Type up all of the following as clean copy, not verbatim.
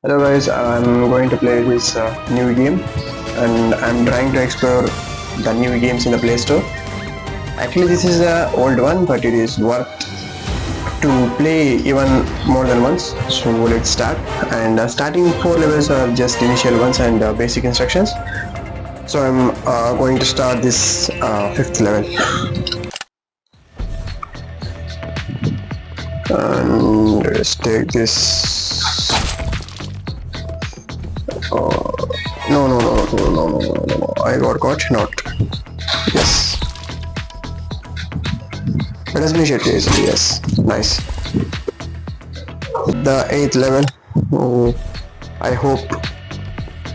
Hello guys, I'm going to play this new game and I'm trying to explore the new games in the Play Store. Actually this is a old one but it is worth to play even more than once. So let's start, and starting 4 levels are just initial ones and basic instructions. So I'm going to start this 5th level, and let's take this. No, no, no, no, no, no, no, no, no. I got caught. Not. Yes. Let us finish it easily. Yes. Nice. The 8th level. Oh, I hope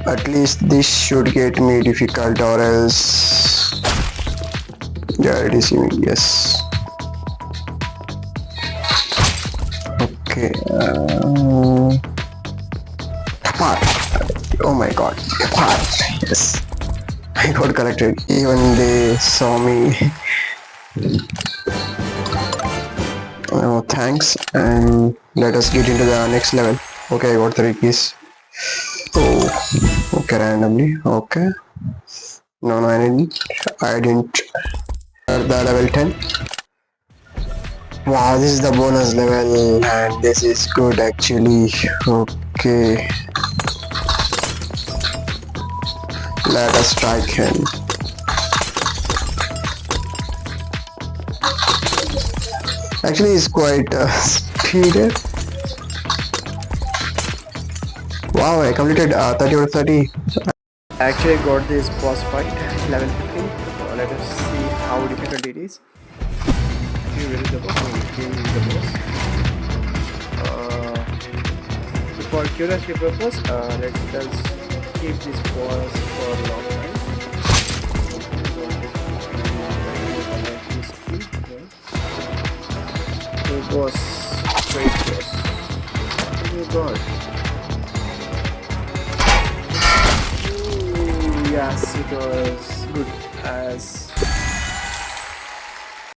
at least this should get me difficult, or else. Yeah, it is. Yes. Okay. Part. Oh my god. Part. Yes. I got collected. Even they saw me. Oh, thanks. And let us get into the next level. Okay, I got 3 keys. Oh, okay, randomly. Okay. No, no, I didn't. I didn't. The level 10. Wow, this is the bonus level, and this is good actually. Okay. Let us strike him. Actually, he's quite speeded. Wow, I completed 30 or 30. Actually got this boss fight level 15. Let us see how difficult it is. Actually, where is the boss? Oh, here is the boss. For curiosity purpose, let us keep this boss for a long time. The boss, great boss. Oh god. Ooh, yes, it was good as